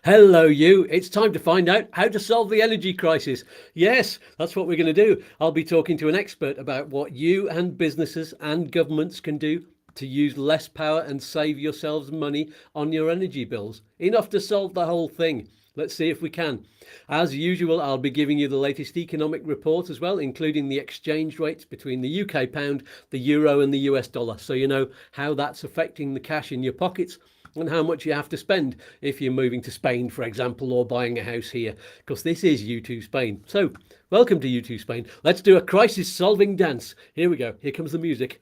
Hello, you. It's time to find out how to solve the energy crisis. Yes, that's what we're going to do. I'll be talking to an expert about what you and businesses and governments can do to use less power and save yourselves money on your energy bills. Enough to solve the whole thing. Let's see if we can. As usual, I'll be giving you the latest economic report as well, including the exchange rates between the UK pound, the euro and the US dollar, so you know how that's affecting the cash in your pockets and how much you have to spend if you're moving to Spain, for example, or buying a house here, because this is YouTooSpain. So, welcome to YouTooSpain. Let's do a crisis-solving dance. Here we go. Here comes the music.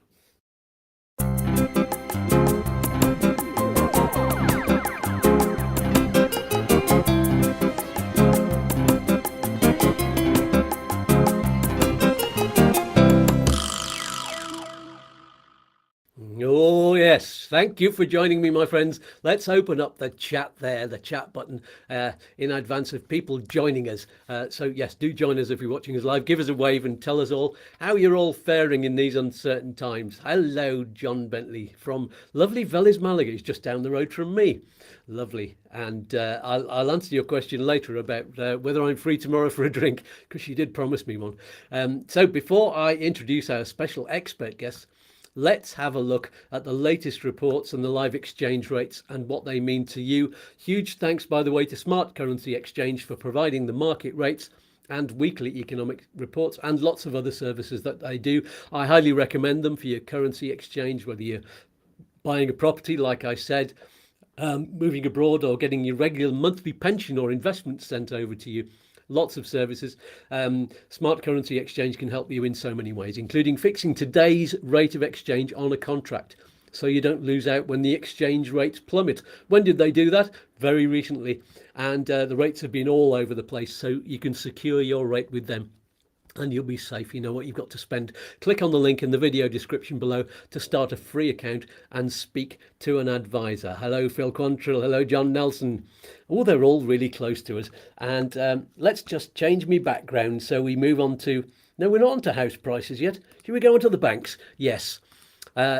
Oh, yes. Thank you for joining me, my friends. Let's open up the chat there, the chat button, in advance of people joining us. So, yes, do join us if you're watching us live. Give us a wave and tell us all how you're all faring in these uncertain times. Hello, John Bentley from lovely Vélez, Malaga. He's just down the road from me. Lovely. And I'll answer your question later about whether I'm free tomorrow for a drink, because she did promise me one. So before I introduce our special expert guests, let's have a look at the latest reports and the live exchange rates and what they mean to you. Huge thanks, by the way, to Smart Currency Exchange for providing the market rates and weekly economic reports and lots of other services that they do. I highly recommend them for your currency exchange, whether you're buying a property, like I said, moving abroad, or getting your regular monthly pension or investment sent over to you. Lots of services. Smart Currency Exchange can help you in so many ways, including fixing today's rate of exchange on a contract, so you don't lose out when the exchange rates plummet. When did they do that? Very recently. And the rates have been all over the place, so you can secure your rate with them. And you'll be safe. You know what you've got to spend. Click on the link in the video description below to start a free account and speak to an advisor. Hello, Phil Quantrill. Hello, John Nelson. Oh, they're all really close to us. And let's just change my background so we move on to... No, we're not on to house prices yet. Should we go on to the banks? Yes.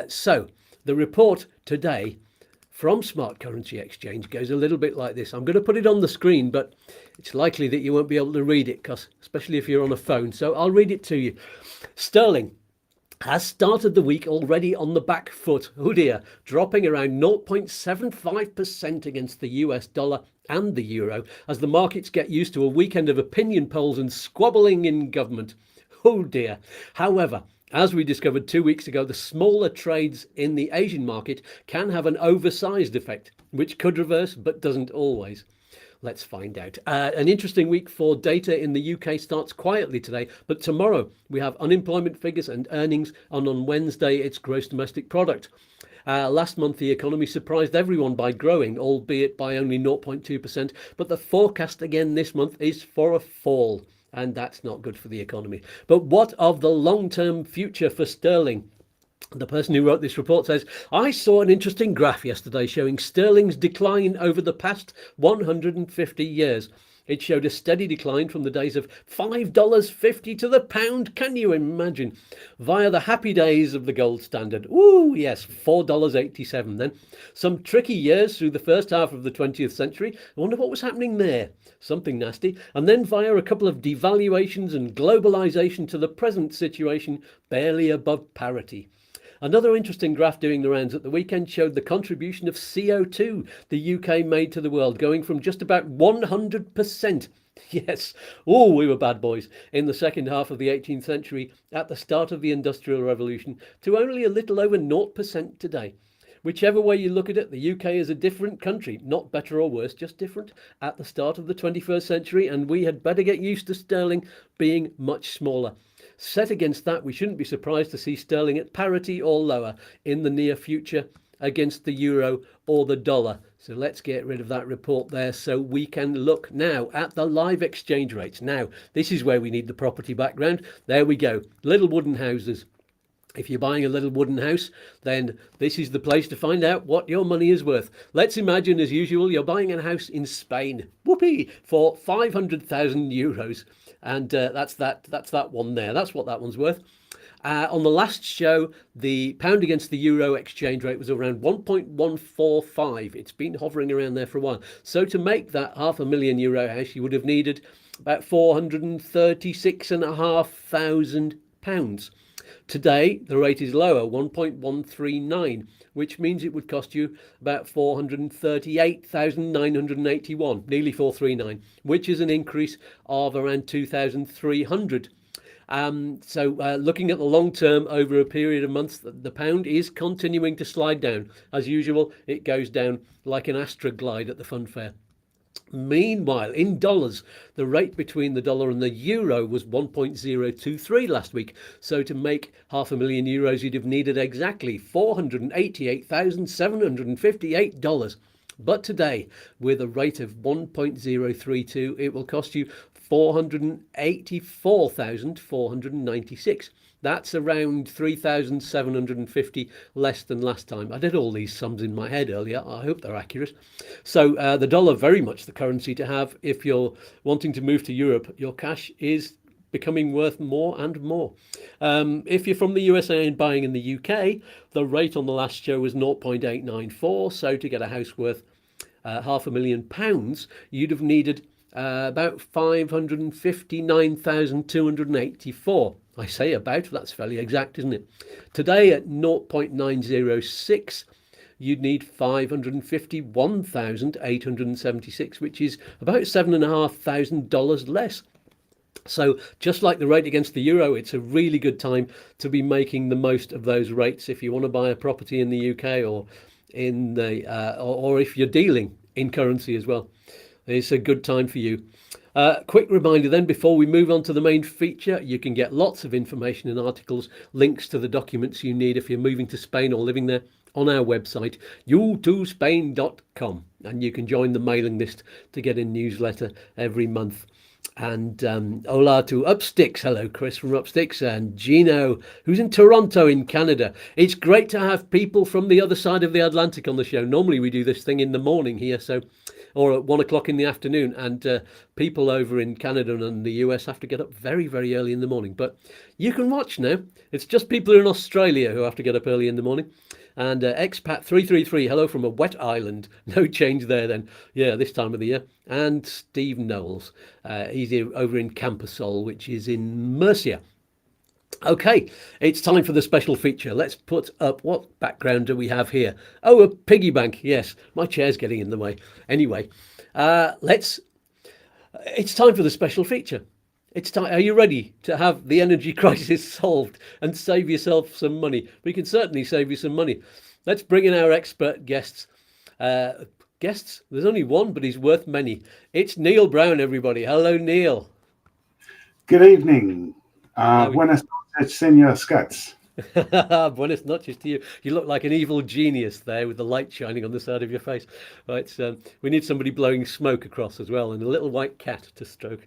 So the report today from Smart Currency Exchange goes a little bit like this. I'm going to put it on the screen, but it's likely that you won't be able to read it, especially if you're on a phone. So I'll read it to you. Sterling has started the week already on the back foot. Oh dear, dropping around 0.75% against the US dollar and the euro as the markets get used to a weekend of opinion polls and squabbling in government. Oh dear. However, as we discovered 2 weeks ago, the smaller trades in the Asian market can have an oversized effect, which could reverse but doesn't always. Let's find out. An interesting week for data in the UK starts quietly today, but tomorrow we have unemployment figures and earnings, and on Wednesday it's gross domestic product. Last month the economy surprised everyone by growing, albeit by only 0.2%, but the forecast again this month is for a fall. And that's not good for the economy. But what of the long-term future for sterling? The person who wrote this report says, I saw an interesting graph yesterday showing sterling's decline over the past 150 years. It showed a steady decline from the days of $5.50 to the pound. Can you imagine? Via the happy days of the gold standard. Ooh, yes, $4.87 then. Some tricky years through the first half of the 20th century. I wonder what was happening there. Something nasty. And then via a couple of devaluations and globalization to the present situation, barely above parity. Another interesting graph doing the rounds at the weekend showed the contribution of CO2 the UK made to the world, going from just about 100%. Yes, oh, we were bad boys in the second half of the 18th century at the start of the Industrial Revolution to only a little over 0% today. Whichever way you look at it, the UK is a different country, not better or worse, just different at the start of the 21st century, and we had better get used to sterling being much smaller. Set against that, we shouldn't be surprised to see sterling at parity or lower in the near future against the euro or the dollar. So let's get rid of that report there so we can look now at the live exchange rates. Now, this is where we need the property background. There we go. Little wooden houses. If you're buying a little wooden house, then this is the place to find out what your money is worth. Let's imagine, as usual, you're buying a house in Spain, whoopee, for 500,000 euros. And that's that one there. That's what that one's worth. On the last show, the pound against the euro exchange rate was around 1.145. It's been hovering around there for a while. So to make that €500,000 house, you would have needed about £436,500. Today, the rate is lower, 1.139, which means it would cost you about 438,981, nearly 439, which is an increase of around 2,300. Looking at the long term over a period of months, the pound is continuing to slide down. As usual, it goes down like an Astroglide at the fun fair. Meanwhile, in dollars, the rate between the dollar and the euro was 1.023 last week. So to make €500,000, you'd have needed exactly $488,758. But today, with a rate of 1.032, it will cost you $484,496. That's around 3,750 less than last time. I did all these sums in my head earlier. I hope they're accurate. So the dollar, very much the currency to have if you're wanting to move to Europe. Your cash is becoming worth more and more. If you're from the USA and buying in the UK, the rate on the last show was 0.894. So to get a house worth £500,000, you'd have needed about 559,284. I say about, that's fairly exact, isn't it? Today at 0.906, you'd need 551,876, which is about $7,500 less. So just like the rate against the euro, it's a really good time to be making the most of those rates if you want to buy a property in the UK or in the or if you're dealing in currency as well. It's a good time for you. Quick reminder then, before we move on to the main feature, you can get lots of information and articles, links to the documents you need if you're moving to Spain or living there on our website, YouTooSpain.com. And you can join the mailing list to get a newsletter every month. And hola to Upsticks. Hello, Chris from Upsticks, and Gino, who's in Toronto in Canada. It's great to have people from the other side of the Atlantic on the show. Normally we do this thing in the morning here, or at 1 o'clock in the afternoon, and people over in Canada and the US have to get up very, very early in the morning. But you can watch now. It's just people in Australia who have to get up early in the morning. And expat 333, hello from a wet island. No change there then. Yeah, this time of the year. And Steve Knowles, he's here over in Campersol, which is in Murcia. Okay, it's time for the special feature. Let's put up, what background do we have here? Oh, a piggy bank. Yes, my chair's getting in the way. Anyway, it's time for the special feature. It's time. Are you ready to have the energy crisis solved and save yourself some money? We can certainly save you some money. Let's bring in our expert guests. Guests, there's only one, but he's worth many. It's Neil Brown, everybody. Hello, Neil. Good evening. Buenas noches, Senor Skatz. Buenas noches to you. You look like an evil genius there with the light shining on the side of your face. Right, we need somebody blowing smoke across as well, and a little white cat to stroke.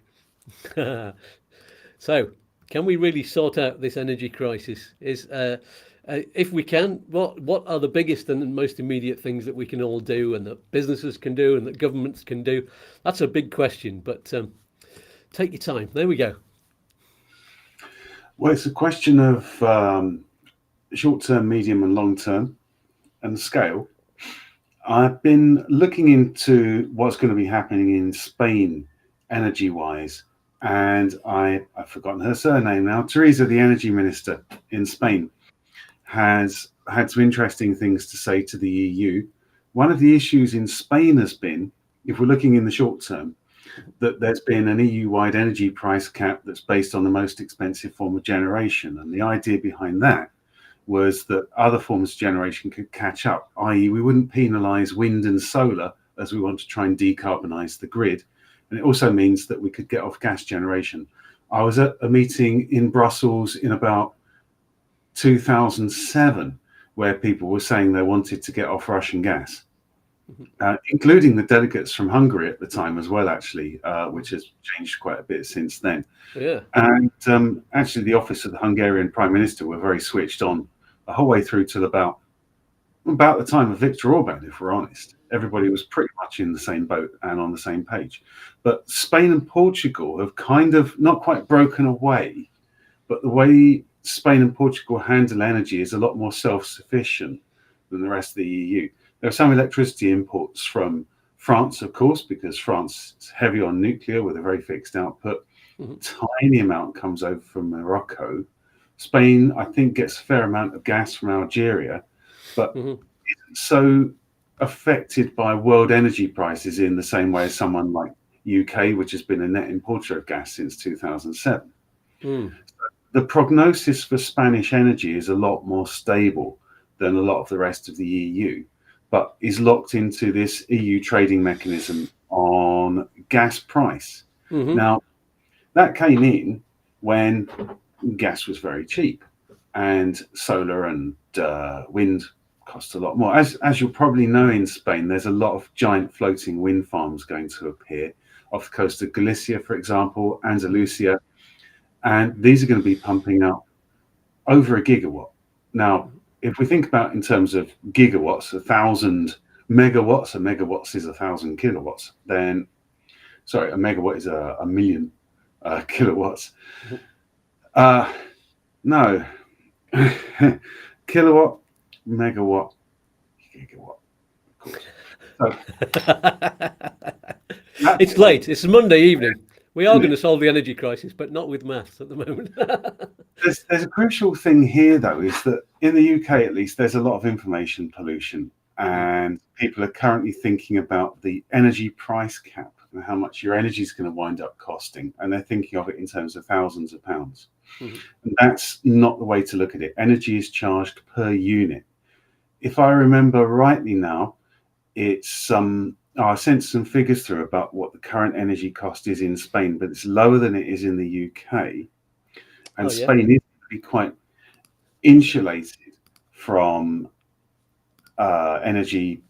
So, can we really sort out this energy crisis? If we can, what are the biggest and most immediate things that we can all do, and that businesses can do, and that governments can do? That's a big question, but take your time. There we go. Well, it's a question of short-term, medium, and long-term, and scale. I've been looking into what's going to be happening in Spain, energy-wise. And I've forgotten her surname now. Teresa, the energy minister in Spain, has had some interesting things to say to the EU. One of the issues in Spain has been, if we're looking in the short term, that there's been an EU-wide energy price cap that's based on the most expensive form of generation. And the idea behind that was that other forms of generation could catch up, i.e. we wouldn't penalise wind and solar as we want to try and decarbonise the grid. And it also means that we could get off gas generation. I was at a meeting in Brussels in about 2007 where people were saying they wanted to get off Russian gas, including the delegates from Hungary at the time as well, actually, which has changed quite a bit since then. Yeah. And actually the office of the Hungarian Prime Minister were very switched on the whole way through till about the time of Viktor Orban, if we're honest. Everybody was pretty much in the same boat and on the same page. But Spain and Portugal have kind of not quite broken away, but the way Spain and Portugal handle energy is a lot more self-sufficient than the rest of the EU. There are some electricity imports from France, of course, because France is heavy on nuclear with a very fixed output. Tiny amount comes over from Morocco. Spain, I think, gets a fair amount of gas from Algeria, but isn't so affected by world energy prices in the same way as someone like UK, which has been a net importer of gas since 2007. The prognosis for Spanish energy is a lot more stable than a lot of the rest of the EU, but is locked into this EU trading mechanism on gas price. Now, that came in when gas was very cheap and solar and wind cost a lot more. As you'll probably know, in Spain, there's a lot of giant floating wind farms going to appear off the coast of Galicia, for example, Andalusia, and these are going to be pumping out over a gigawatt. Now, if we think about in terms of gigawatts, 1,000 megawatts, a megawatt is 1,000 kilowatts, then, sorry, a megawatt is a million kilowatts. No, kilowatt, megawatt, gigawatt. So, it's late. It's Monday evening. We are going to solve the energy crisis, but not with maths at the moment. there's a crucial thing here, though, is that in the UK, at least, there's a lot of information pollution, and people are currently thinking about the energy price cap and how much your energy is going to wind up costing, and they're thinking of it in terms of thousands of pounds. And that's not the way to look at it. Energy is charged per unit. If I remember rightly now, it's I sent some figures through about what the current energy cost is in Spain, but it's lower than it is in the UK. And Spain is really quite insulated from energy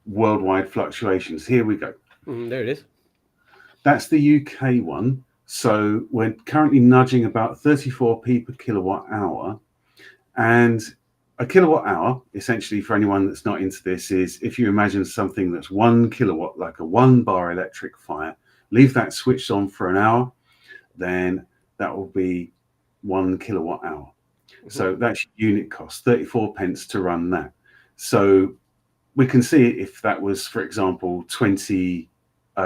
worldwide fluctuations. Here we go. There it is. That's the UK one. So we're currently nudging about 34p per kilowatt hour. And a kilowatt hour, essentially, for anyone that's not into this, is if you imagine something that's 1 kilowatt, like a 1-bar electric fire, leave that switched on for an hour, then that will be 1 kilowatt hour. So that's your unit cost, 34 pence to run that. So we can see if that was, for example, 20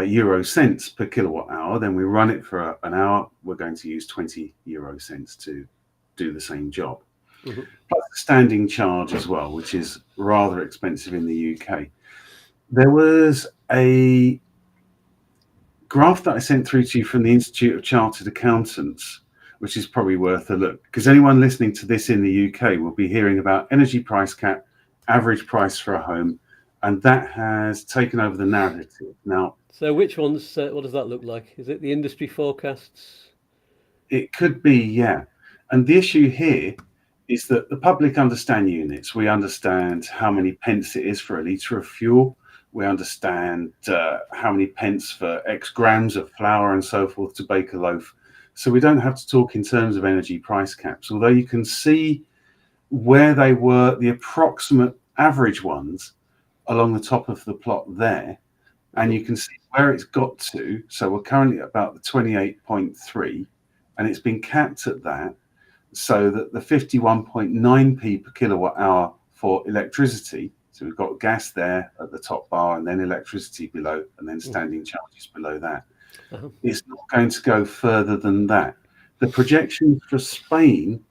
euro cents per kilowatt hour, then we run it for an hour, we're going to use 20 euro cents to do the same job. Plus the standing charge as well, which is rather expensive in the UK. There was a graph that I sent through to you from the Institute of Chartered Accountants, which is probably worth a look, because anyone listening to this in the UK will be hearing about energy price cap, average price for a home, and that has taken over the narrative. Now, so which ones, what does that look like? Is it the industry forecasts? It could be, yeah. And the issue here is that the public understand units. We understand how many pence it is for a litre of fuel. We understand how many pence for X grams of flour and so forth to bake a loaf. So we don't have to talk in terms of energy price caps, although you can see where they were, the approximate average ones along the top of the plot there. And you can see where it's got to. So we're currently at about the 28.3, and it's been capped at that, so that the 51.9p per kilowatt hour for electricity, so we've got gas there at the top bar and then electricity below and then standing charges below that. It's not going to go further than that. The projections for Spain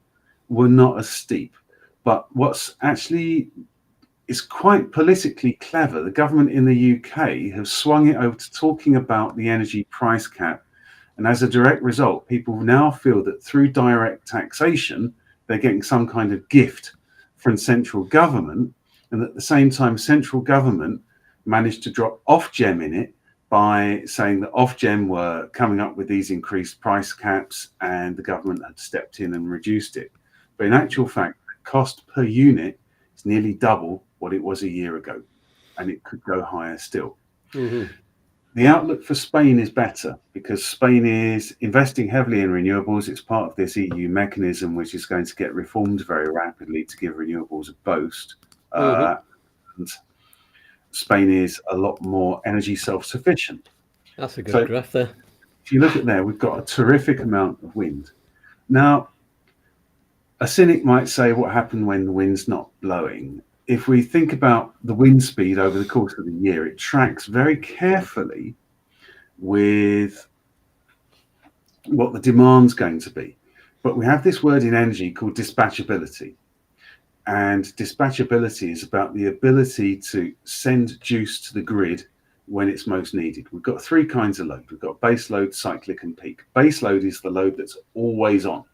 were not as steep, but what's actually is quite politically clever. The government in the UK have swung it over to talking about the energy price cap. And as a direct result, people now feel that through direct taxation, they're getting some kind of gift from central government. And at the same time, central government managed to drop Ofgem in it by saying that Ofgem were coming up with these increased price caps and the government had stepped in and reduced it. But in actual fact, the cost per unit is nearly double what it was a year ago, and it could go higher still. The outlook for Spain is better because Spain is investing heavily in renewables. It's part of this EU mechanism, which is going to get reformed very rapidly to give renewables a boost. And Spain is a lot more energy self-sufficient. That's a good graph there. If you look at there, we've got a terrific amount of wind. Now, A cynic might say, what happened when the wind's not blowing? If we think about the wind speed over the course of the year, it tracks very carefully with what the demand's going to be. But we have this word in energy called dispatchability. And dispatchability is about the ability to send juice to the grid when it's most needed. We've got three kinds of load. We've got base load, cyclic, and peak. Base load is the load that's always on.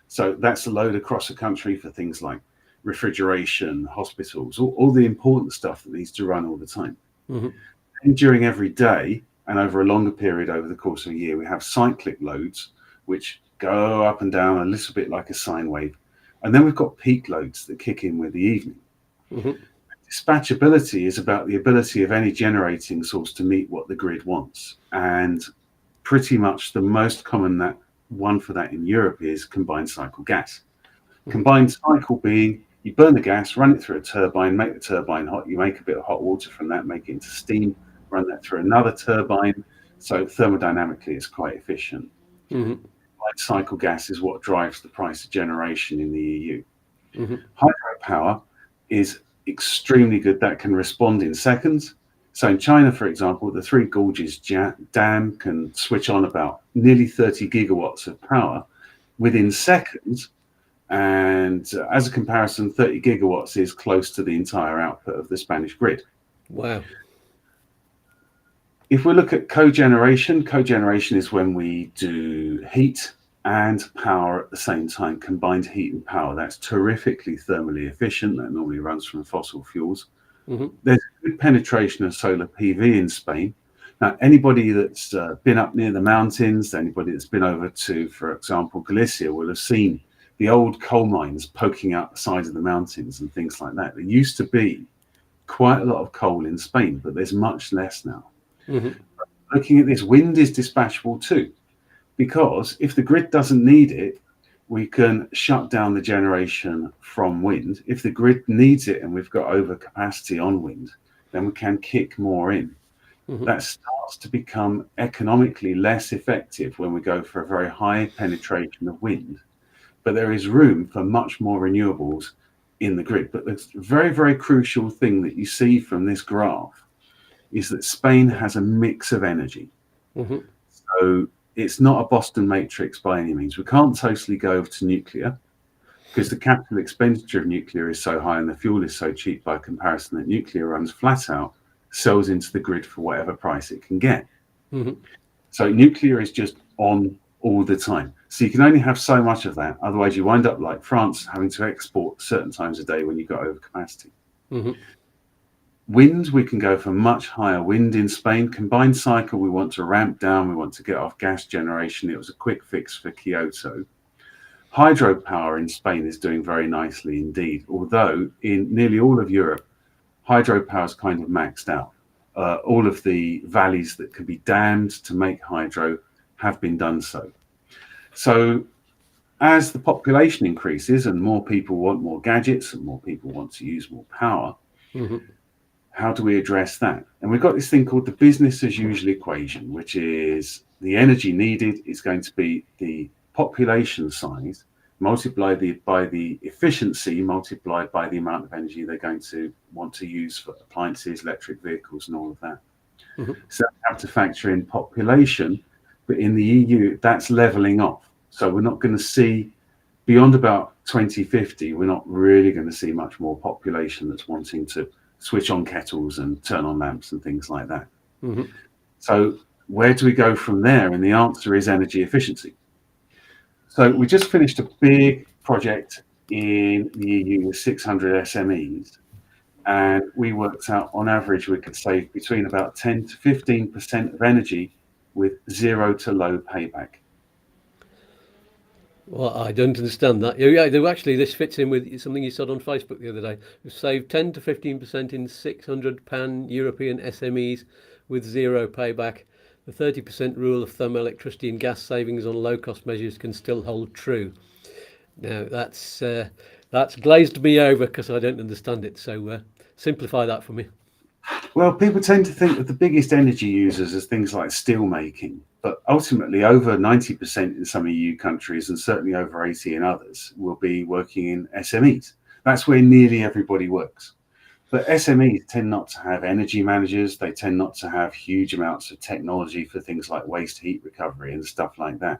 So that's the load across the country for things like refrigeration, hospitals, all the important stuff that needs to run all the time. Mm-hmm. And during every day and over a longer period over the course of a year, we have cyclic loads, which go up and down a little bit like a sine wave. And then we've got peak loads that kick in with the evening. Mm-hmm. Dispatchability is about the ability of any generating source to meet what the grid wants. And pretty much the most common one for that in Europe is combined cycle gas. Mm-hmm. Combined cycle being you burn the gas, run it through a turbine, make the turbine hot, you make a bit of hot water from that, make it into steam, run that through another turbine. So thermodynamically, it's quite efficient. Mm-hmm. Cycle gas is what drives the price of generation in the EU. Mm-hmm. Hydropower is extremely good. That can respond in seconds. So in China, for example, the Three Gorges dam can switch on about nearly 30 gigawatts of power within seconds. And as a comparison, 30 gigawatts is close to the entire output of the Spanish grid. Wow. If we look at cogeneration is when we do heat and power at the same time, combined heat and power. That's terrifically thermally efficient. That normally runs from fossil fuels. Mm-hmm. There's good penetration of solar PV in Spain. Now, anybody that's been up near the mountains, anybody that's been over to, for example, Galicia, will have seen the old coal mines poking out the sides of the mountains and things like that. There used to be quite a lot of coal in Spain, but there's much less now. Mm-hmm. Looking at this, wind is dispatchable too, because if the grid doesn't need it, we can shut down the generation from wind. If the grid needs it and we've got overcapacity on wind, then we can kick more in. Mm-hmm. That starts to become economically less effective when we go for a very high penetration of wind. But there is room for much more renewables in the grid. But the very, very crucial thing that you see from this graph is that Spain has a mix of energy. Mm-hmm. So it's not a Boston matrix by any means. We can't totally go to nuclear because the capital expenditure of nuclear is so high and the fuel is so cheap by comparison that nuclear runs flat out, sells into the grid for whatever price it can get. Mm-hmm. So nuclear is just on all the time. So you can only have so much of that. Otherwise, you wind up like France, having to export certain times a day when you've got overcapacity. Mm-hmm. Wind, we can go for much higher wind in Spain. Combined cycle, we want to ramp down. We want to get off gas generation. It was a quick fix for Kyoto. Hydropower in Spain is doing very nicely indeed, although in nearly all of Europe, hydropower is kind of maxed out. All of the valleys that could be dammed to make hydro have been done so. So as the population increases and more people want more gadgets and more people want to use more power, mm-hmm. How do we address that? And we've got this thing called the business as usual equation, which is the energy needed is going to be the population size multiplied by the efficiency multiplied by the amount of energy they're going to want to use for appliances, electric vehicles, and all of that. Mm-hmm. So we have to factor in population, but in the EU, that's leveling off. So we're not going to see beyond about 2050, we're not really going to see much more population that's wanting to switch on kettles and turn on lamps and things like that. Mm-hmm. So where do we go from there? And the answer is energy efficiency. So we just finished a big project in the EU with 600 SMEs. And we worked out on average, we could save between about 10 to 15% of energy with zero to low payback. Well, I don't understand that. Yeah, actually, this fits in with something you said on Facebook the other day. We've saved 10 to 15% in 600 pan-European SMEs with zero payback. The 30% rule of thumb electricity and gas savings on low-cost measures can still hold true. Now, that's glazed me over because I don't understand it. So simplify that for me. Well, people tend to think of the biggest energy users as things like steel making, but ultimately over 90% in some EU countries and certainly over 80 in others will be working in SMEs. That's where nearly everybody works. But SMEs tend not to have energy managers. They tend not to have huge amounts of technology for things like waste heat recovery and stuff like that.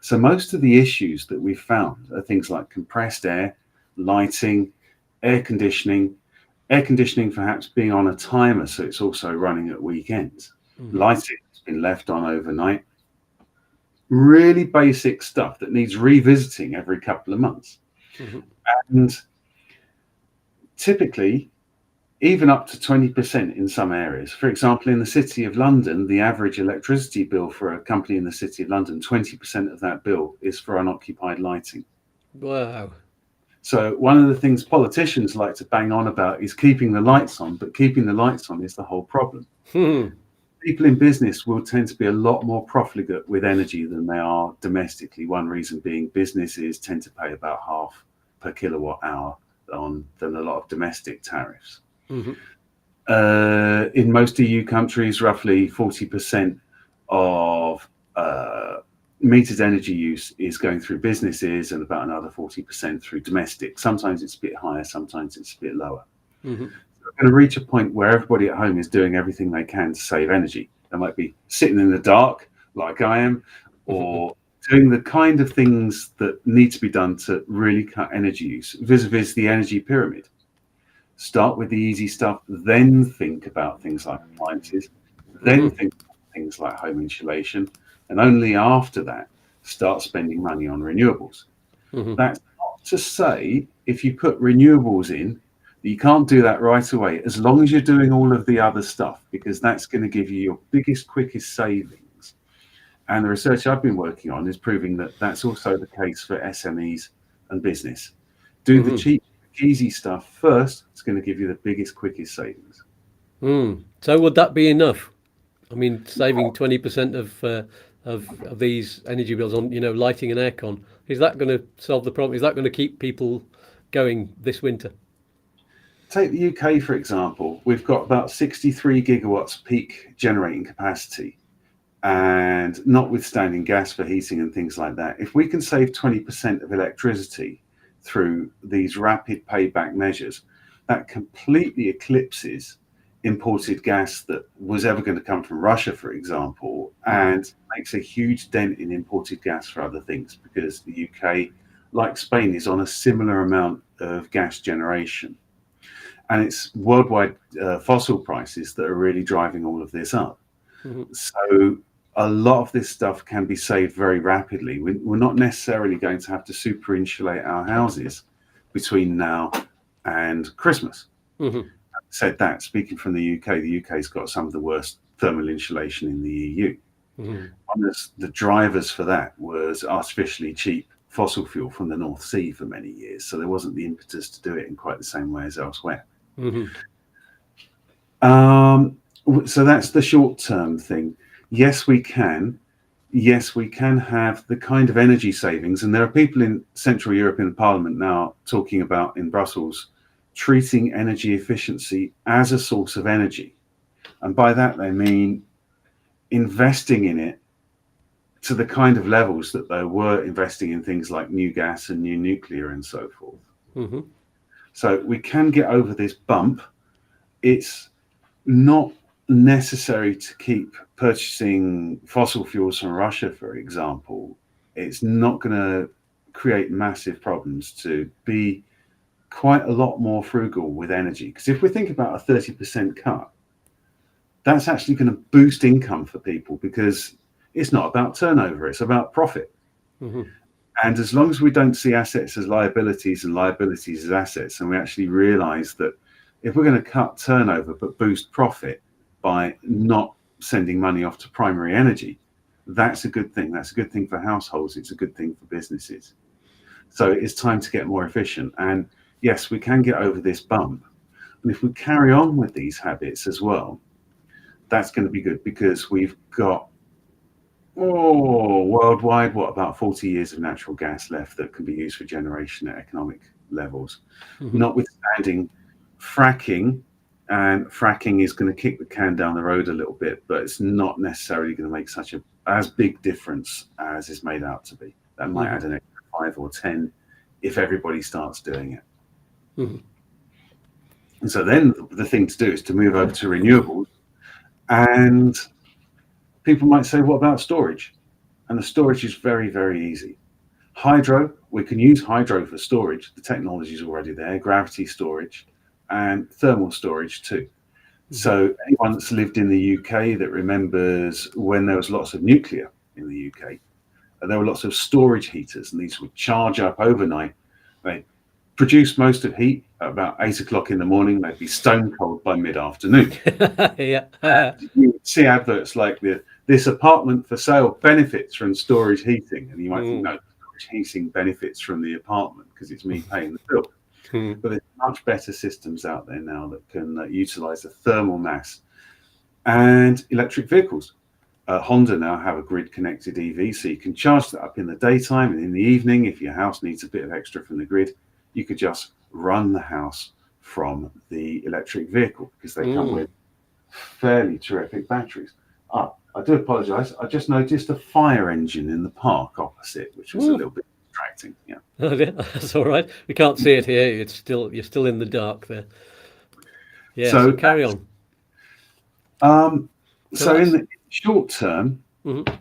So most of the issues that we've found are things like compressed air, lighting, air conditioning, perhaps being on a timer, so it's also running at weekends. Lighting has been left on overnight. Really basic stuff that needs revisiting every couple of months. And typically, even up to 20% in some areas. For example, in the City of London, the average electricity bill for a company in the City of London, 20% of that bill is for unoccupied lighting. Wow. So one of the things politicians like to bang on about is keeping the lights on, but keeping the lights on is the whole problem. People in business will tend to be a lot more profligate with energy than they are domestically. One reason being businesses tend to pay about half per kilowatt hour than a lot of domestic tariffs. In most EU countries, roughly 40% of metered energy use is going through businesses and about another 40% through domestic. Sometimes it's a bit higher, sometimes it's a bit lower. So we're going to reach a point where everybody at home is doing everything they can to save energy. They might be sitting in the dark like I am, or doing the kind of things that need to be done to really cut energy use vis-a-vis the energy pyramid. Start with the easy stuff, then think about things like appliances, then think about things like home insulation, and only after that start spending money on renewables. That's not to say if you put renewables in, you can't do that right away, as long as you're doing all of the other stuff, because that's going to give you your biggest, quickest savings. And the research I've been working on is proving that that's also the case for SMEs and business. Do the cheap, easy stuff first. It's going to give you the biggest, quickest savings. So would that be enough? I mean, saving 20% of these energy bills on, lighting and aircon, is that going to solve the problem? Is that going to keep people going this winter? Take the UK, for example. We've got about 63 gigawatts peak generating capacity. And notwithstanding gas for heating and things like that, if we can save 20% of electricity through these rapid payback measures, that completely eclipses imported gas that was ever going to come from Russia, for example, and makes a huge dent in imported gas for other things, because the UK, like Spain, is on a similar amount of gas generation. And it's worldwide fossil prices that are really driving all of this up. So a lot of this stuff can be saved very rapidly. We're not necessarily going to have to super insulate our houses between now and Christmas. Said that, speaking from the UK's got some of the worst thermal insulation in the EU. One of the drivers for that was artificially cheap fossil fuel from the North Sea for many years. So there wasn't the impetus to do it in quite the same way as elsewhere. So that's the short-term thing. Yes, we can. Yes, we can have the kind of energy savings. And there are people in Central European Parliament now talking about, in Brussels, treating energy efficiency as a source of energy. And by that, they mean investing in it to the kind of levels that they were investing in things like new gas and new nuclear and so forth. So we can get over this bump. It's not necessary to keep purchasing fossil fuels from Russia, for example. It's not going to create massive problems to be quite a lot more frugal with energy. Because if we think about a 30% cut, that's actually going to boost income for people, because it's not about turnover, it's about profit. And as long as we don't see assets as liabilities and liabilities as assets, and we actually realize that if we're going to cut turnover but boost profit by not sending money off to primary energy, that's a good thing. That's a good thing for households. It's a good thing for businesses. So it's time to get more efficient. And yes, we can get over this bump. And if we carry on with these habits as well, that's going to be good, because we've got worldwide, about 40 years of natural gas left that can be used for generation at economic levels. Notwithstanding fracking and fracking is going to kick the can down the road a little bit, but it's not necessarily going to make such a as big difference as is made out to be. That might add an extra 5 or 10 if everybody starts doing it. And so then the thing to do is to move over to renewables, and people might say, what about storage? And the storage is very, very easy. Hydro, we can use hydro for storage. The technology is already there, gravity storage and thermal storage too. So anyone that's lived in the UK that remembers when there was lots of nuclear in the UK, there were lots of storage heaters, and these would charge up overnight. They produce most of heat at about 8 o'clock in the morning. They'd be stone cold by mid-afternoon. You would see adverts like this apartment for sale benefits from storage heating, and you might think, no, storage heating benefits from the apartment because it's me paying the bill. But there's much better systems out there now that can utilize the thermal mass. And electric vehicles. Honda now have a grid-connected EV, so you can charge that up in the daytime, and in the evening, if your house needs a bit of extra from the grid, you could just run the house from the electric vehicle because they come with fairly terrific batteries. I do apologize. I just noticed a fire engine in the park opposite, which was a little bit distracting. Yeah. Oh, yeah, that's all right. We can't see it here. You're still in the dark there. Yeah. So carry on. So in the short term,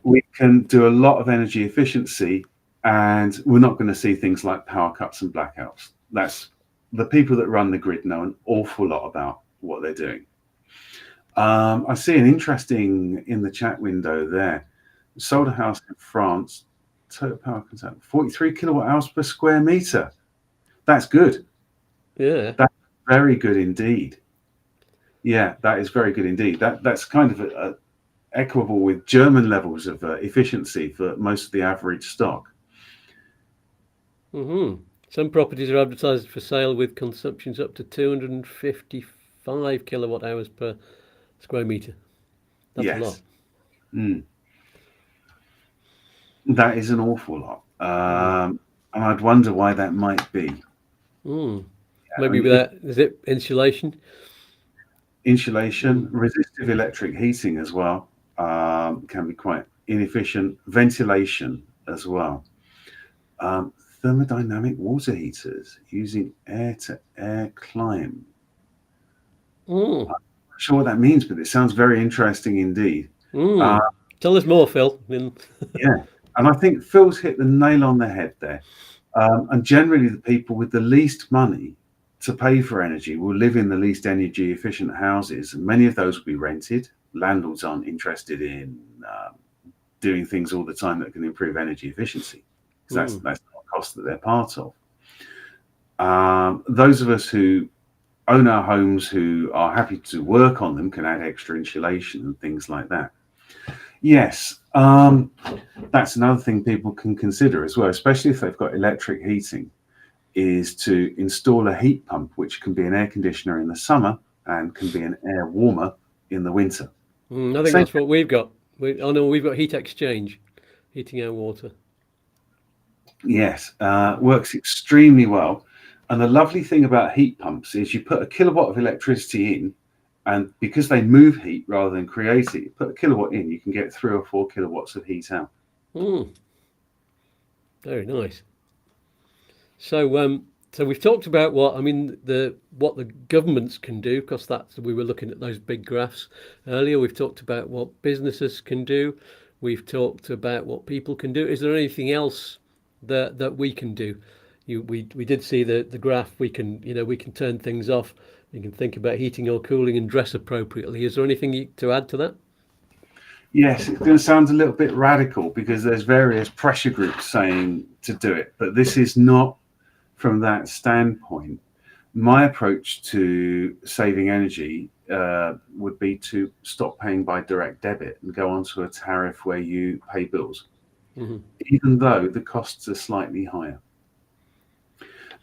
we can do a lot of energy efficiency, and we're not going to see things like power cuts and blackouts. That's the people that run the grid know an awful lot about what they're doing. I see an interesting in the chat window there. Sold a house in France, total power consumption 43 kilowatt hours per square meter. That's good. Yeah. That's very good indeed. Yeah, that is very good indeed. That's kind of equable with German levels of efficiency for most of the average stock. Some properties are advertised for sale with consumptions up to 255 kilowatt hours per square meter. That's a lot. That is an awful lot. And I'd wonder why that might be. Maybe with that, is it insulation? Insulation, resistive electric heating as well can be quite inefficient. Ventilation as well. Thermodynamic water heaters using air-to-air climb. I'm not sure what that means, but it sounds very interesting indeed. Tell us more, Phil. Yeah, and I think Phil's hit the nail on the head there. And generally, the people with the least money to pay for energy will live in the least energy efficient houses, and many of those will be rented. Landlords aren't interested in doing things all the time that can improve energy efficiency, because that's not a cost that they're part of. Those of us who own our homes, who are happy to work on them, can add extra insulation and things like that. Yes, that's another thing people can consider as well, especially if they've got electric heating, is to install a heat pump, which can be an air conditioner in the summer and can be an air warmer in the winter. I think that's what we've got. We've got heat exchange, heating our water. Yes, works extremely well. And the lovely thing about heat pumps is you put a kilowatt of electricity in, and because they move heat rather than create it, you put a kilowatt in, you can get 3 or 4 kilowatts of heat out. Very nice. So, so we've talked about what the governments can do, because we were looking at those big graphs earlier. We've talked about what businesses can do. We've talked about what people can do. Is there anything else that we can do? We did see the graph. We can turn things off. You can think about heating or cooling and dress appropriately. Is there anything to add to that? Yes, it's going to sound a little bit radical because there's various pressure groups saying to do it, but this is not from that standpoint. My approach to saving energy would be to stop paying by direct debit and go onto a tariff where you pay bills, even though the costs are slightly higher.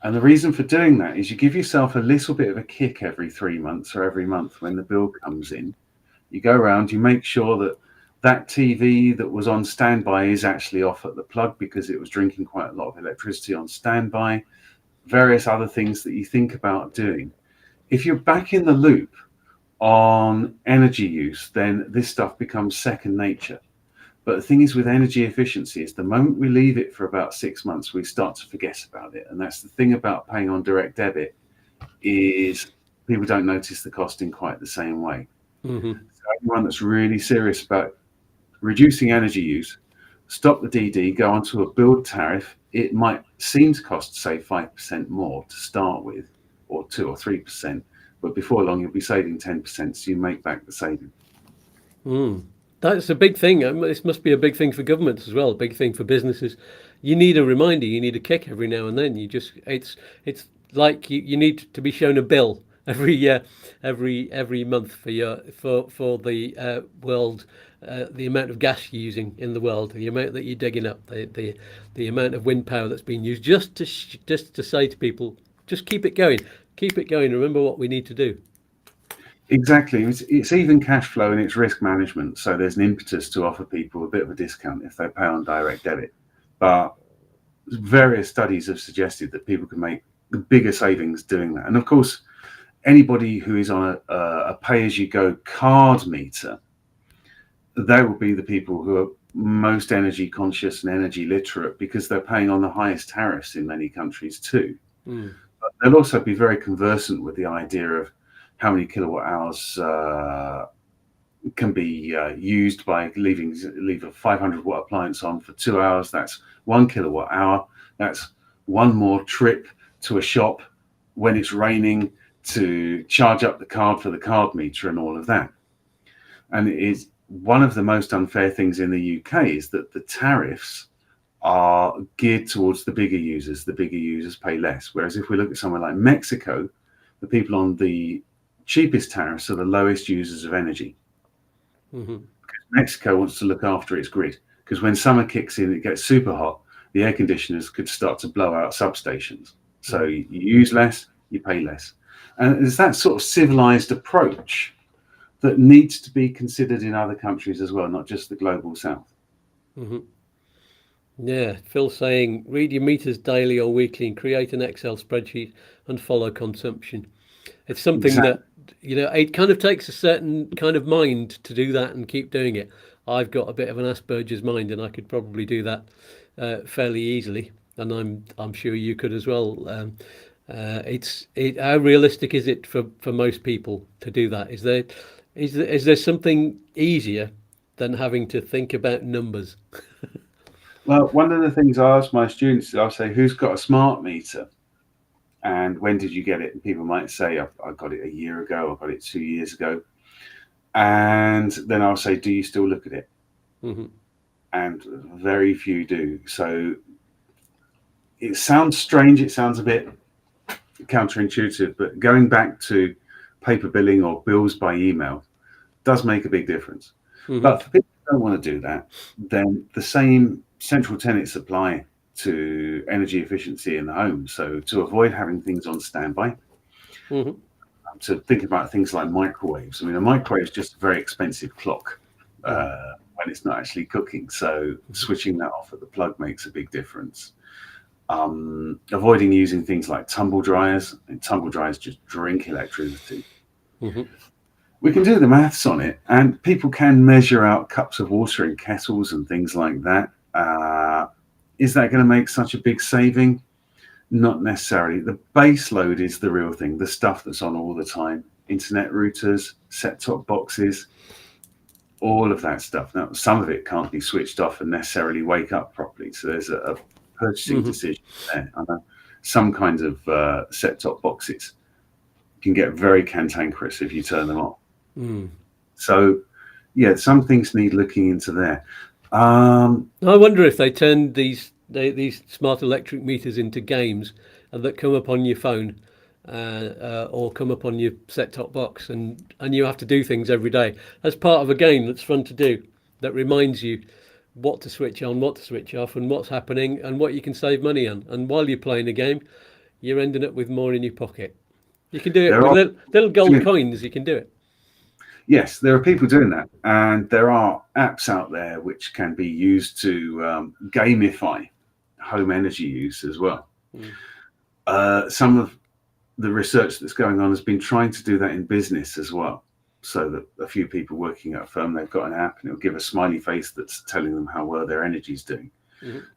And the reason for doing that is you give yourself a little bit of a kick every 3 months or every month when the bill comes in. You go around, you make sure that TV that was on standby is actually off at the plug because it was drinking quite a lot of electricity on standby, various other things that you think about doing. If you're back in the loop on energy use, then this stuff becomes second nature. But the thing is with energy efficiency is the moment we leave it for about 6 months, we start to forget about it. And that's the thing about paying on direct debit, is people don't notice the cost in quite the same way. Mm-hmm. So anyone that's really serious about reducing energy use, stop the DD, go onto a build tariff. It might seem to cost, say, 5% more to start with, or 2 or 3%, but before long you'll be saving 10%, so you make back the saving. That's a big thing. This must be a big thing for governments as well, a big thing for businesses. You need a reminder, you need a kick every now and then. It's like you need to be shown a bill every month for the world, the amount of gas you're using in the world, the amount that you're digging up, the amount of wind power that's being used, just to say to people, just keep it going, remember what we need to do. Exactly. It's even cash flow and it's risk management. So there's an impetus to offer people a bit of a discount if they pay on direct debit. But various studies have suggested that people can make bigger savings doing that. And of course, anybody who is on a pay-as-you-go card meter, they will be the people who are most energy conscious and energy literate, because they're paying on the highest tariffs in many countries too. But they'll also be very conversant with the idea of how many kilowatt hours can be used by leave a 500 watt appliance on for 2 hours. That's 1 kilowatt hour. That's one more trip to a shop when it's raining to charge up the card for the card meter and all of that. And it is one of the most unfair things in the UK is that the tariffs are geared towards the bigger users. The bigger users pay less. Whereas if we look at somewhere like Mexico, the people on the cheapest tariffs are the lowest users of energy. Because Mexico wants to look after its grid. Because when summer kicks in, it gets super hot. The air conditioners could start to blow out substations. So you use less, you pay less. And it's that sort of civilized approach that needs to be considered in other countries as well, not just the global south. Yeah, Phil's saying, read your meters daily or weekly and create an Excel spreadsheet and follow consumption. It's something that, it kind of takes a certain kind of mind to do that and keep doing it. I've got a bit of an Asperger's mind and I could probably do that fairly easily. And I'm sure you could as well. How realistic is it for most people to do that? Is there something easier than having to think about numbers? Well, one of the things I ask my students is I'll say, who's got a smart meter? And when did you get it? And people might say, I got it a year ago, I got it 2 years ago. And then I'll say, do you still look at it? And very few do. So it sounds strange, it sounds a bit counterintuitive, but going back to paper billing or bills by email does make a big difference. But for people who don't want to do that, then the same central tenets apply to energy efficiency in the home. So to avoid having things on standby, to think about things like microwaves. I mean, a microwave is just a very expensive clock when it's not actually cooking. So switching that off at the plug makes a big difference. Avoiding using things like tumble dryers. And tumble dryers just drink electricity. We can do the maths on it, and people can measure out cups of water in kettles and things like that. Is that going to make such a big saving? Not necessarily. The base load is the real thing, the stuff that's on all the time. Internet routers, set-top boxes, all of that stuff. Now, some of it can't be switched off and necessarily wake up properly. So there's a purchasing decision there. I know some kinds of set-top boxes can get very cantankerous if you turn them off. So, yeah, some things need looking into there. I wonder if they turn these smart electric meters into games that come up on your phone or come up on your set-top box, and you have to do things every day as part of a game that's fun to do, that reminds you what to switch on, what to switch off, and what's happening, and what you can save money on. And while you're playing a game, you're ending up with more in your pocket. You can do it with little gold coins. You can do it. Yes, there are people doing that, and there are apps out there which can be used to gamify home energy use as well. Some of the research that's going on has been trying to do that in business as well. so that a few people working at a firm, they've got an app and it'll give a smiley face that's telling them how well their energy's doing.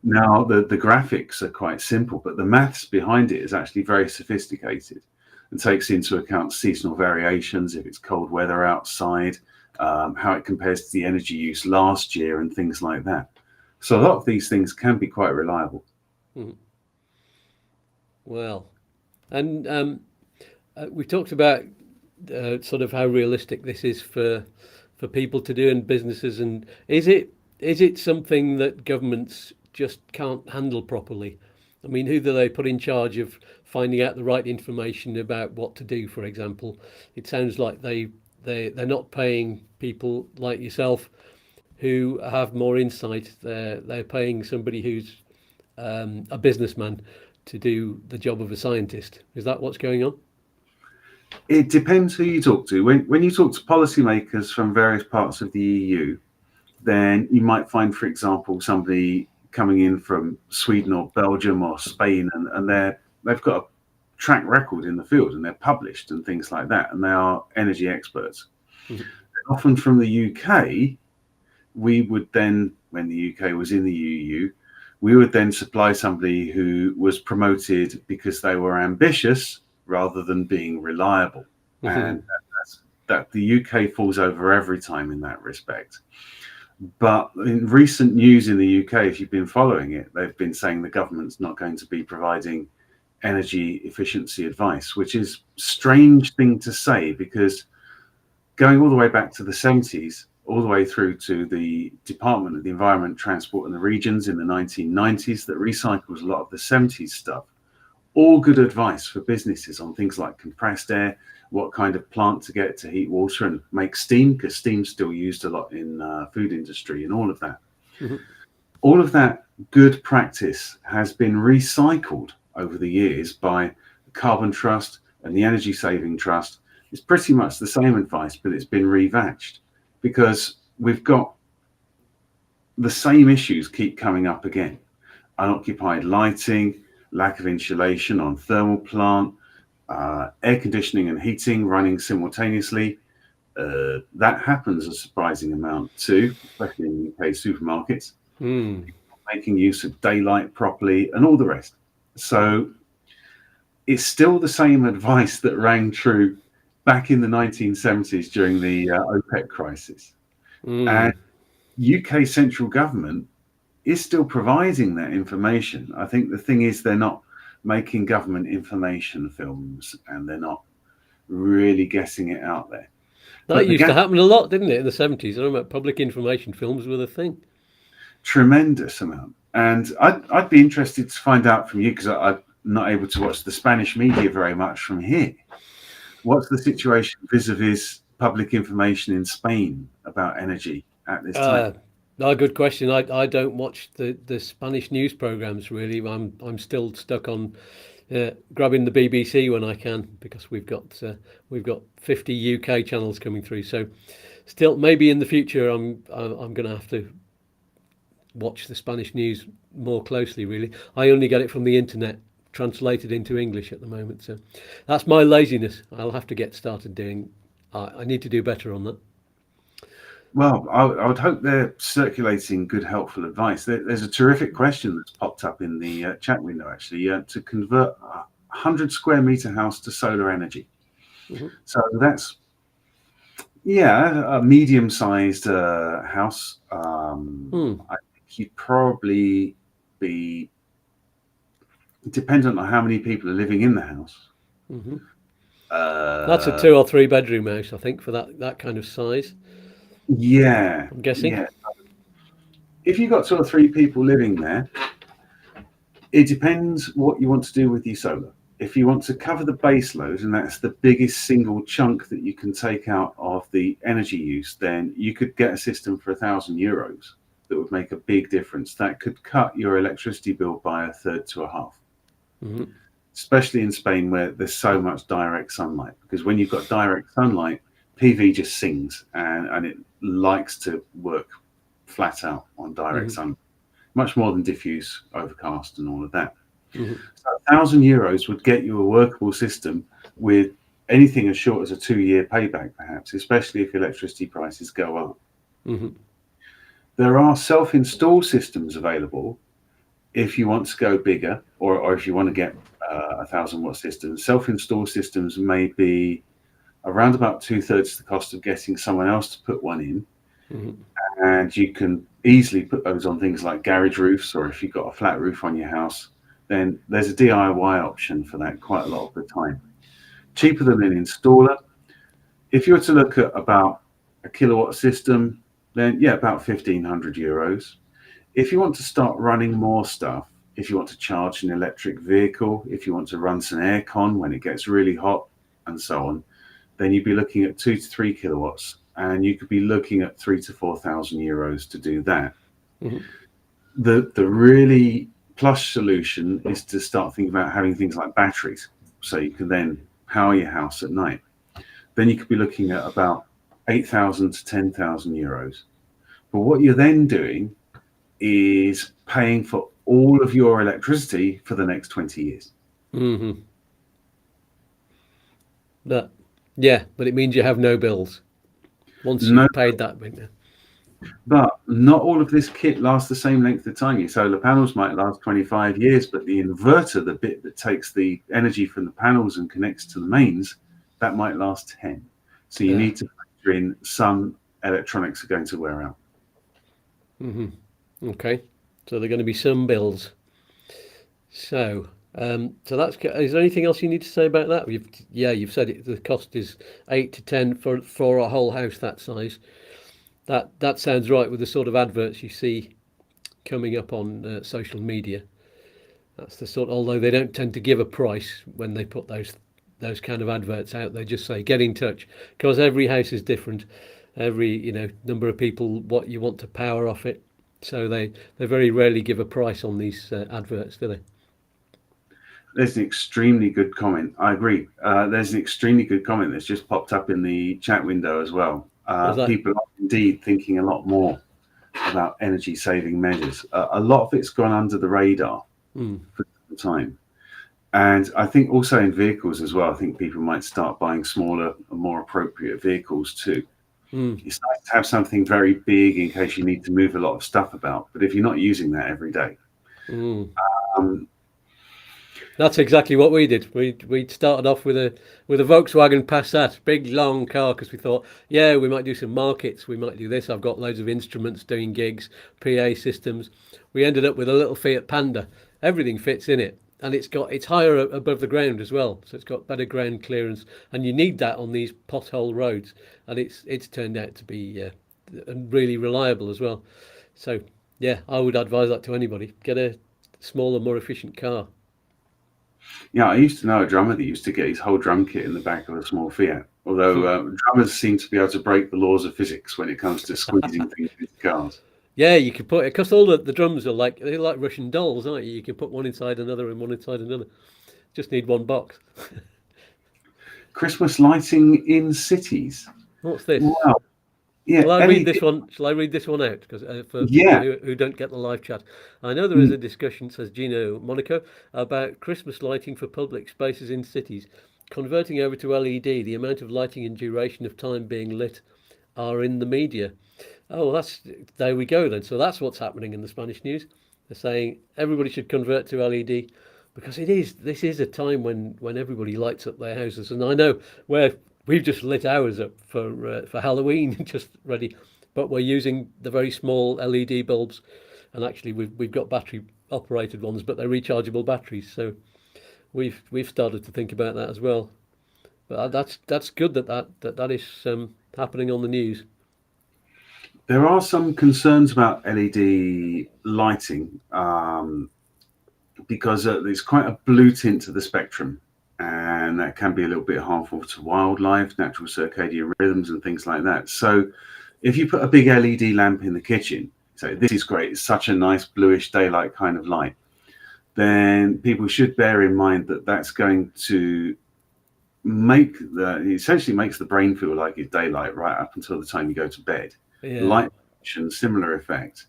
Now, the graphics are quite simple, but the maths behind it is actually very sophisticated and takes into account seasonal variations, if it's cold weather outside, how it compares to the energy use last year and things like that. So a lot of these things can be quite reliable. Well, and we talked about sort of how realistic this is for people to do in businesses, and is it something that governments just can't handle properly? I mean, who do they put in charge of finding out the right information about what to do, for example? It sounds like they're not paying people like yourself who have more insight. They're paying somebody who's a businessman to do the job of a scientist. Is that what's going on? It depends who you talk to. When you talk to policymakers from various parts of the EU, then you might find, for example, somebody coming in from Sweden or Belgium or Spain, and they've got a track record in the field and they're published and things like that, and they are energy experts. Often from the UK, we would then, when the UK was in the EU, we would then supply somebody who was promoted because they were ambitious rather than being reliable. And that the UK falls over every time in that respect. But in recent news in the UK, if you've been following it, they've been saying the government's not going to be providing energy efficiency advice, which is a strange thing to say, because going all the way back to the 70s, all the way through to the Department of the Environment, Transport and the Regions in the 1990s that recycles a lot of the 70s stuff, all good advice for businesses on things like compressed air, what kind of plant to get to heat water and make steam, because steam's still used a lot in food industry and all of that. All of that good practice has been recycled over the years by the Carbon Trust and the Energy Saving Trust. It's pretty much the same advice, but it's been revatched because we've got the same issues keep coming up again. Unoccupied lighting, lack of insulation on thermal plant, air conditioning and heating running simultaneously. That happens a surprising amount too, especially in UK supermarkets. Making use of daylight properly and all the rest. So it's still the same advice that rang true back in the 1970s during the OPEC crisis. And UK central government is still providing that information. I think the thing is they're not making government information films and they're not really getting it out there. That used to happen a lot, didn't it, in the 70s? I remember public information films were the thing. Tremendous amount. And I'd be interested to find out from you, because I'm not able to watch the Spanish media very much from here. What's the situation vis-a-vis public information in Spain about energy at this time? No, good question. I don't watch the Spanish news programs really. I'm still stuck on grabbing the BBC when I can, because we've got 50 UK channels coming through. So still, maybe in the future I'm going to have to watch the Spanish news more closely. Really, I only get it from the internet, translated into English at the moment. So that's my laziness. I'll have to get started doing. I need to do better on that. Well, I would hope they're circulating good, helpful advice. There's a terrific question that's popped up in the chat window, actually, to convert a 100 square meter house to solar energy. So that's, a medium-sized house. I think you'd probably be dependent on how many people are living in the house. That's a 2 or 3 bedroom house, I think, for that kind of size. Yeah, I'm guessing. Yeah. If you've got 2 or 3 people living there, it depends what you want to do with your solar. If you want to cover the base load, and that's the biggest single chunk that you can take out of the energy use, then you could get a system for €1,000 that would make a big difference. That could cut your electricity bill by a third to a half. Especially in Spain, where there's so much direct sunlight, because when you've got direct sunlight, PV just sings and it likes to work flat out on direct sun, much more than diffuse, overcast and all of that. So €1,000 would get you a workable system with anything as short as a 2-year payback, perhaps, especially if electricity prices go up. Mm-hmm. There are self-install systems available if you want to go bigger, or if you want to get 1,000 watt systems. Self-install systems may be around about 2/3 the cost of getting someone else to put one in. Mm-hmm. And you can easily put those on things like garage roofs, or if you've got a flat roof on your house, then there's a DIY option for that quite a lot of the time. Cheaper than an installer. If you were to look at about a kilowatt system, then yeah, about €1,500. If you want to start running more stuff, if you want to charge an electric vehicle, if you want to run some aircon when it gets really hot and so on, then you'd be looking at 2 to 3 kilowatts, and you could be looking at €3,000 to €4,000 to do that. Mm-hmm. The really plush solution is to start thinking about having things like batteries, so you can then power your house at night. Then you could be looking at about €8,000 to €10,000. But what you're then doing is paying for all of your electricity for the next 20 years. Mm-hmm. But it means you have no bills once you've paid that bit. But not all of this kit lasts the same length of time. Your solar panels might last 25 years, but the inverter, the bit that takes the energy from the panels and connects to the mains, that might last 10. So you need to factor in some electronics are going to wear out. Mm-hmm. Okay, so there are going to be some bills. So that's. Is there anything else you need to say about that? You've said it. The cost is 8 to 10 for a whole house that size. That sounds right with the sort of adverts you see coming up on social media. That's the sort. Although they don't tend to give a price when they put those kind of adverts out, they just say get in touch, because every house is different. Every number of people, what you want to power off it. So they very rarely give a price on these adverts, do they? There's an extremely good comment. I agree. There's an extremely good comment that's just popped up in the chat window as well. People are indeed thinking a lot more about energy saving measures. A lot of it's gone under the radar for the time. And I think also in vehicles as well, I think people might start buying smaller and more appropriate vehicles too. It's nice to have something very big in case you need to move a lot of stuff about. But if you're not using that every day, that's exactly what we did. We started off with a Volkswagen Passat, big long car, because we thought, yeah, we might do some markets, we might do this. I've got loads of instruments doing gigs, PA systems. We ended up with a little Fiat Panda. Everything fits in it, and it's higher above the ground as well, so it's got better ground clearance, and you need that on these pothole roads. And it's turned out to be really reliable as well. So yeah, I would advise that to anybody. Get a smaller, more efficient car. Yeah, I used to know a drummer that used to get his whole drum kit in the back of a small Fiat. Although drummers seem to be able to break the laws of physics when it comes to squeezing things into cars. Yeah, you can put it, because all the drums are they're like Russian dolls, aren't you? You can put one inside another and one inside another. Just need one box. Christmas lighting in cities. What's this? Wow. Yeah, Shall I read this one? Shall I read this one out? Because for people who don't get the live chat, I know there is a discussion, says Gino Monaco, about Christmas lighting for public spaces in cities, converting over to LED. The amount of lighting and duration of time being lit are in the media. Oh, there we go then. So that's what's happening in the Spanish news. They're saying everybody should convert to LED, because this is a time when everybody lights up their houses. And I know we've just lit ours up for Halloween, just ready, but we're using the very small LED bulbs, and actually we've got battery operated ones, but they're rechargeable batteries. So we've started to think about that as well. But that's good that is happening on the news. There are some concerns about LED lighting because there's quite a blue tint to the spectrum, and that can be a little bit harmful to wildlife, natural circadian rhythms, and things like that. So if you put a big LED lamp in the kitchen, say, this is great, it's such a nice bluish daylight kind of light, then people should bear in mind that that's going to essentially makes the brain feel like it's daylight right up until the time you go to bed. Yeah. Light pollution, similar effect.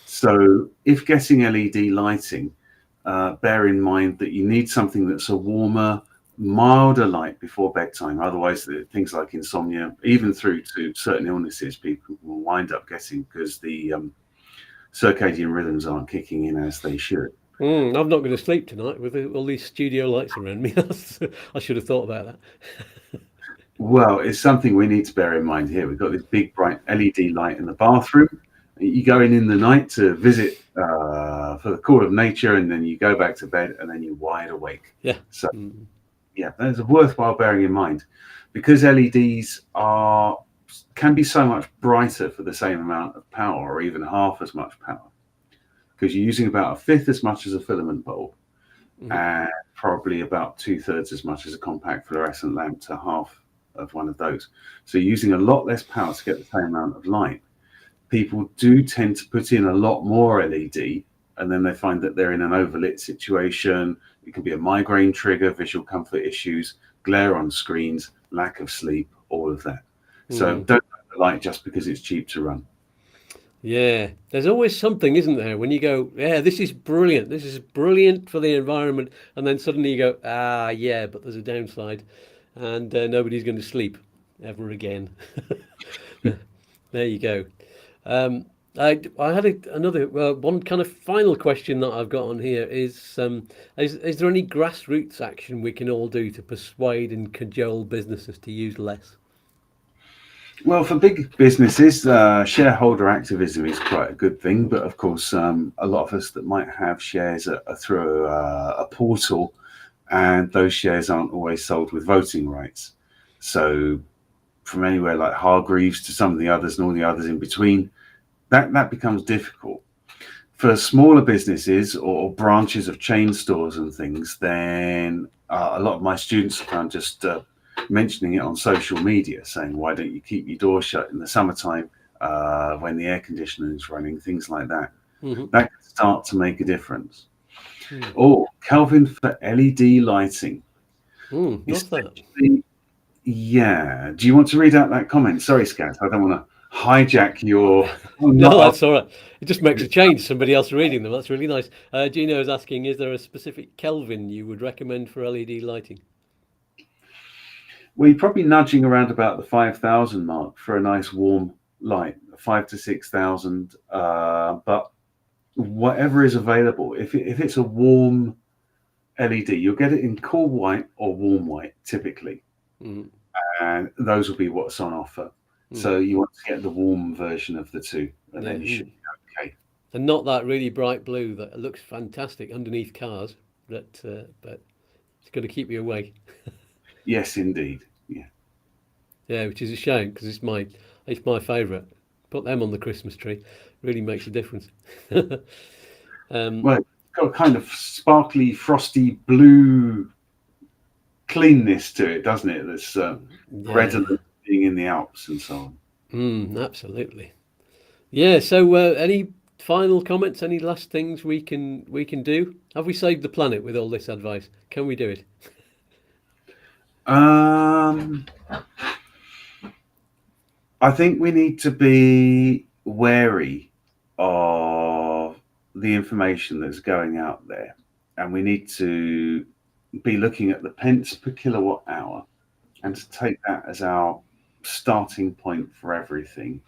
So if getting LED lighting, bear in mind that you need something that's a warmer, milder light before bedtime. Otherwise, things like insomnia, even through to certain illnesses, people will wind up getting because the circadian rhythms aren't kicking in as they should. I'm not going to sleep tonight with all these studio lights around me. I should have thought about that. Well, it's something we need to bear in mind here. We've got this big bright LED light in the bathroom. You go in the night to visit for the call of nature, and then you go back to bed, and then you're wide awake. Yeah. So, yeah, that's worthwhile bearing in mind, because LEDs can be so much brighter for the same amount of power, or even half as much power, because you're using about a fifth as much as a filament bulb, and probably about 2/3 as much as a compact fluorescent lamp to half of one of those. So you're using a lot less power to get the same amount of light. People do tend to put in a lot more LED, and then they find that they're in an overlit situation. It can be a migraine trigger, visual comfort issues, glare on screens, lack of sleep, all of that. So don't have the light just because it's cheap to run. Yeah, there's always something, isn't there, when you go, yeah, this is brilliant for the environment, and then suddenly you go, yeah, but there's a downside, and nobody's going to sleep ever again. There you go. I had another one kind of final question that I've got on here is there any grassroots action we can all do to persuade and cajole businesses to use less? Well, for big businesses, shareholder activism is quite a good thing. But of course, a lot of us that might have shares are through a portal, and those shares aren't always sold with voting rights. So from anywhere like Hargreaves to some of the others and all the others in between, that becomes difficult. For smaller businesses or branches of chain stores and things, then a lot of my students have found just mentioning it on social media, saying, why don't you keep your door shut in the summertime when the air conditioning is running, things like that. That can start to make a difference. Or Kelvin for LED lighting. What's that? Yeah. Do you want to read out that comment? Sorry, Skatz, I don't want to hijack your... No, that's all right. It just makes a change. Somebody else reading them. That's really nice. Gino is asking, is there a specific Kelvin you would recommend for LED lighting? Well, you're probably nudging around about the 5,000 mark for a nice warm light, 5 to 6,000. But whatever is available, if it's a warm LED, you'll get it in cool white or warm white typically. And those will be what's on offer. So you want to get the warm version of the two, and then you should be okay. And not that really bright blue that looks fantastic underneath cars, but it's going to keep you awake. Yes, indeed. Yeah. Yeah, which is a shame because it's my favourite. Put them on the Christmas tree, really makes a difference. Well, it's got a kind of sparkly, frosty blue cleanness to it, doesn't it? That's redolent being in the Alps and so on. Absolutely. Yeah. So, any final comments? Any last things we can do? Have we saved the planet with all this advice? Can we do it? I think we need to be wary of the information that's going out there, and we need to be looking at the pence per kilowatt hour and to take that as our starting point for everything,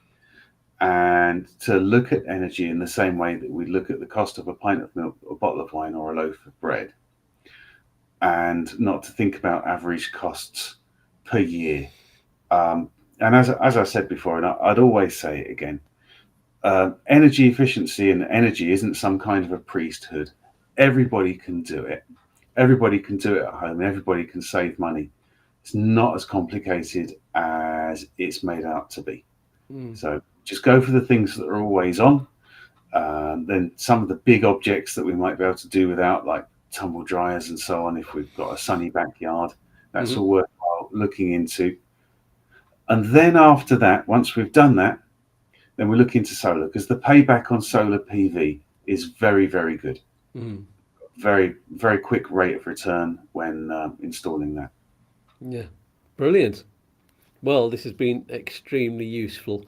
and to look at energy in the same way that we look at the cost of a pint of milk, a bottle of wine, or a loaf of bread, and not to think about average costs per year. And as I said before, and I'd always say it again, energy efficiency and energy isn't some kind of a priesthood. Everybody can do it. Everybody can do it at home. Everybody can save money. It's not as complicated as it's made out to be. So just go for the things that are always on. Then some of the big objects that we might be able to do without, like tumble dryers and so on, if we've got a sunny backyard, that's all worthwhile looking into. And then after that, once we've done that, then we look into solar, because the payback on solar PV is very, very good. Very, very quick rate of return when installing that. Yeah, brilliant. Well, this has been extremely useful,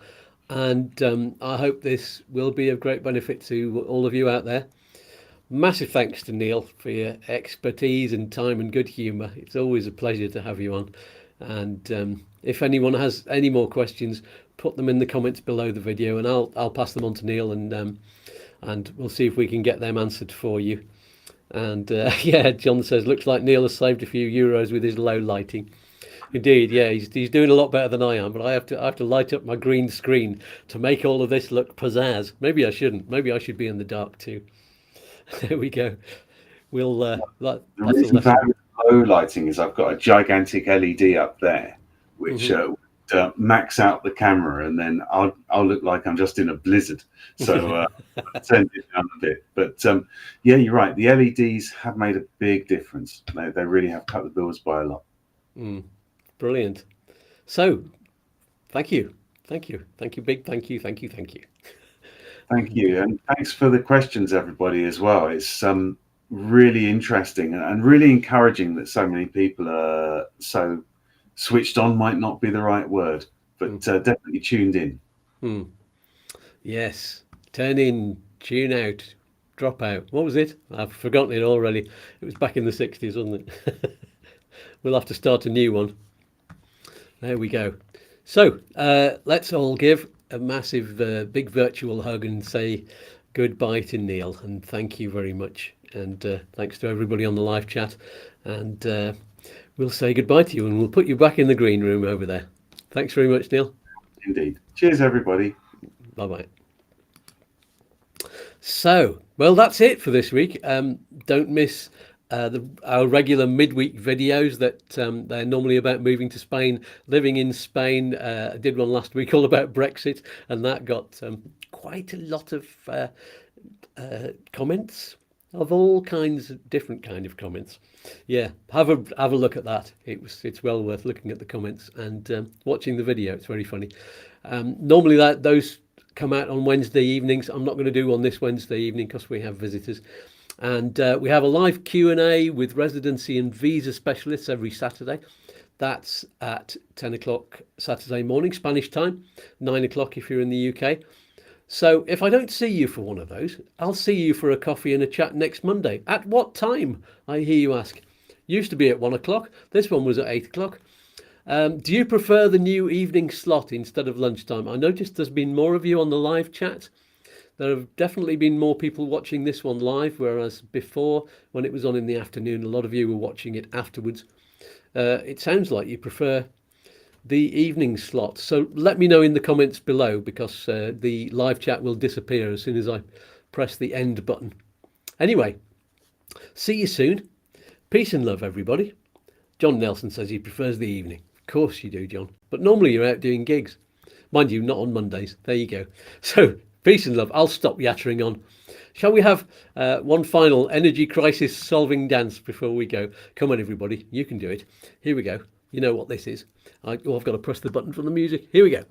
and I hope this will be of great benefit to all of you out there. Massive thanks to Neil for your expertise and time and good humour. It's always a pleasure to have you on. And if anyone has any more questions, put them in the comments below the video, and I'll pass them on to Neil, and we'll see if we can get them answered for you. And yeah, John says, looks like Neil has saved a few euros with his low lighting. Indeed, yeah, he's doing a lot better than I am, but I have to light up my green screen to make all of this look pizzazz. Maybe I shouldn't. Maybe I should be in the dark too. There we go. We'll the reason for having low lighting is I've got a gigantic LED up there, which max out the camera, and then I'll look like I'm just in a blizzard. So I turned it down a bit. But yeah, you're right. The LEDs have made a big difference. They really have cut the bills by a lot. Brilliant. So, thank you, big thank you. Thank you, and thanks for the questions, everybody, as well. It's really interesting and really encouraging that so many people are so switched on. Might not be the right word, but definitely tuned in. Yes, turn in, tune out, drop out. What was it? I've forgotten it already. It was back in the 60s, wasn't it? We'll have to start a new one. There we go. So let's all give a massive big virtual hug and say goodbye to Neil, and thank you very much, and thanks to everybody on the live chat, and we'll say goodbye to you, and we'll put you back in the green room over there. Thanks very much, Neil. Indeed. Cheers, everybody. Bye. So, well, that's it for this week. Don't miss our regular midweek videos that they're normally about moving to Spain, living in Spain. I did one last week all about Brexit, and that got quite a lot of comments of all kinds of different kind of comments. Yeah, have a look at that. It's well worth looking at the comments and watching the video. It's very funny. Normally those come out on Wednesday evenings. I'm not going to do one this Wednesday evening because we have visitors. And we have a live Q&A with residency and visa specialists every Saturday. That's at 10 o'clock Saturday morning, Spanish time, 9 o'clock if you're in the UK. So if I don't see you for one of those, I'll see you for a coffee and a chat next Monday. At what time, I hear you ask? Used to be at 1 o'clock. This one was at 8 o'clock. Do you prefer the new evening slot instead of lunchtime? I noticed there's been more of you on the live chat. There have definitely been more people watching this one live, whereas before, when it was on in the afternoon, a lot of you were watching it afterwards. It sounds like you prefer the evening slot. So let me know in the comments below, because the live chat will disappear as soon as I press the end button. Anyway, see you soon. Peace and love, everybody. John Nelson says he prefers the evening. Of course you do, John. But normally you're out doing gigs. Mind you, not on Mondays. There you go. So peace and love. I'll stop yattering on. Shall we have one final energy crisis solving dance before we go? Come on, everybody. You can do it. Here we go. You know what this is. I've got to press the button for the music. Here we go.